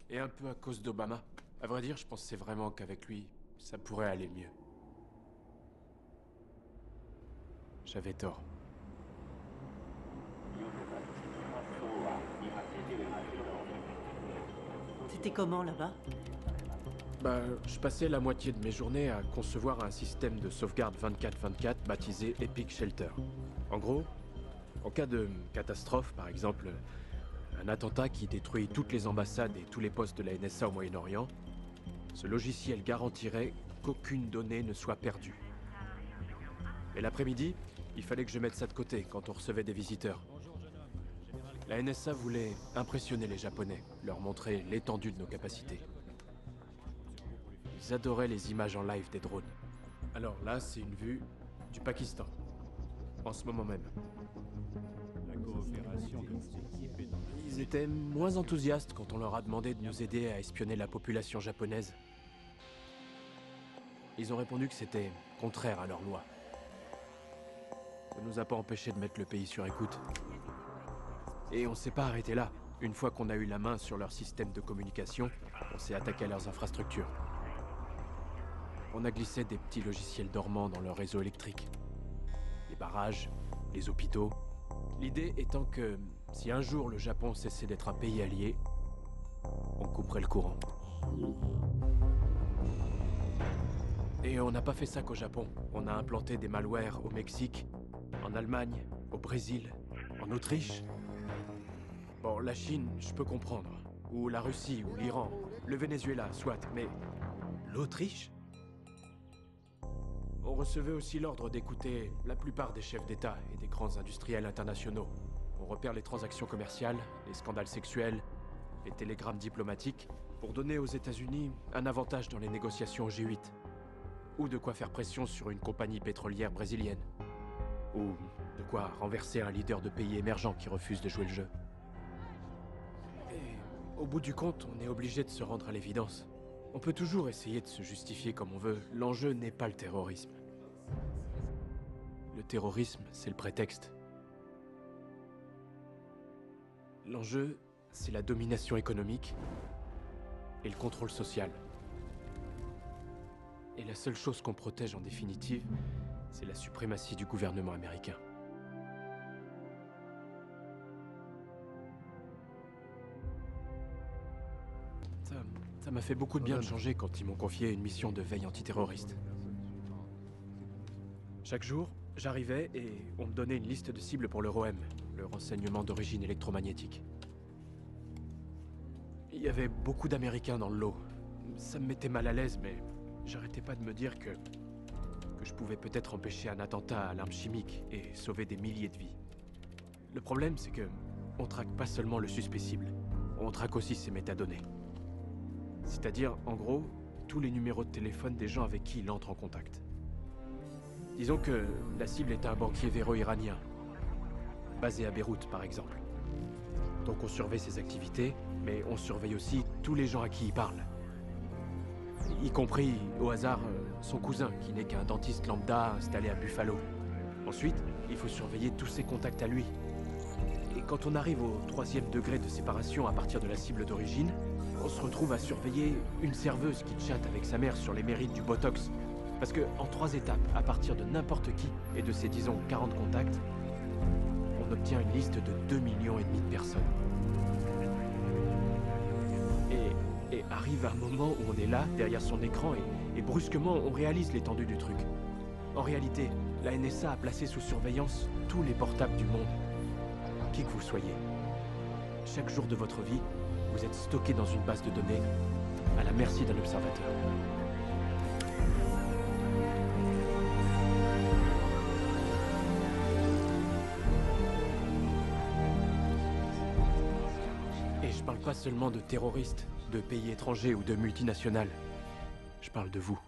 Et un peu à cause d'Obama. À vrai dire, je pensais vraiment qu'avec lui, ça pourrait aller mieux. J'avais tort. C'était comment là-bas? Bah, je passais la moitié de mes journées à concevoir un système de sauvegarde 24/24 baptisé Epic Shelter. En gros, en cas de catastrophe, par exemple, un attentat qui détruit toutes les ambassades et tous les postes de la NSA au Moyen-Orient, ce logiciel garantirait qu'aucune donnée ne soit perdue. Et l'après-midi, il fallait que je mette ça de côté quand on recevait des visiteurs. La NSA voulait impressionner les Japonais, leur montrer l'étendue de nos capacités. Ils adoraient les images en live des drones. Alors là, c'est une vue du Pakistan, en ce moment même. La coopération de nos équipes est dans Ils étaient moins enthousiastes quand on leur a demandé de nous aider à espionner la population japonaise. Ils ont répondu que c'était contraire à leurs lois. Ça nous a pas empêché de mettre le pays sur écoute. Et on s'est pas arrêté là. Une fois qu'on a eu la main sur leur système de communication, on s'est attaqué à leurs infrastructures. On a glissé des petits logiciels dormants dans leur réseau électrique. Les barrages, les hôpitaux. L'idée étant que si un jour le Japon cessait d'être un pays allié, on couperait le courant. Et on n'a pas fait ça qu'au Japon. On a implanté des malwares au Mexique, en Allemagne, au Brésil, en Autriche. Bon, la Chine, je peux comprendre. Ou la Russie, ou l'Iran, le Venezuela, soit, mais l'Autriche ? On recevait aussi l'ordre d'écouter la plupart des chefs d'État et des grands industriels internationaux. On repère les transactions commerciales, les scandales sexuels, les télégrammes diplomatiques, pour donner aux États-Unis un avantage dans les négociations au G8. Ou de quoi faire pression sur une compagnie pétrolière brésilienne. Ou de quoi renverser un leader de pays émergent qui refuse de jouer le jeu. Et au bout du compte, on est obligé de se rendre à l'évidence. On peut toujours essayer de se justifier comme on veut. L'enjeu n'est pas le terrorisme. Le terrorisme, c'est le prétexte. L'enjeu, c'est la domination économique et le contrôle social. Et la seule chose qu'on protège en définitive, c'est la suprématie du gouvernement américain. Ça m'a fait beaucoup de bien de changer quand ils m'ont confié une mission de veille antiterroriste. Chaque jour, j'arrivais et on me donnait une liste de cibles pour le ROM, le renseignement d'origine électromagnétique. Il y avait beaucoup d'Américains dans le lot. Ça me mettait mal à l'aise, mais j'arrêtais pas de me dire que je pouvais peut-être empêcher un attentat à l'arme chimique et sauver des milliers de vies. Le problème, c'est que on traque pas seulement le suspect cible, on traque aussi ses métadonnées. C'est-à-dire, en gros, tous les numéros de téléphone des gens avec qui il entre en contact. Disons que la cible est un banquier véro-iranien, basé à Beyrouth par exemple. Donc on surveille ses activités, mais on surveille aussi tous les gens à qui il parle. Y compris, au hasard, son cousin, qui n'est qu'un dentiste lambda installé à Buffalo. Ensuite, il faut surveiller tous ses contacts à lui. Et quand on arrive au 3e degré de séparation à partir de la cible d'origine, on se retrouve à surveiller une serveuse qui chatte avec sa mère sur les mérites du Botox. Parce que, en 3 étapes, à partir de n'importe qui et de ses, disons, 40 contacts, on obtient une liste de 2,5 millions de personnes. Et arrive un moment où on est là, derrière son écran, et brusquement, on réalise l'étendue du truc. En réalité, la NSA a placé sous surveillance tous les portables du monde. Qui que vous soyez. Chaque jour de votre vie, vous êtes stocké dans une base de données, à la merci d'un observateur. Et je parle pas seulement de terroristes, de pays étrangers ou de multinationales. Je parle de vous.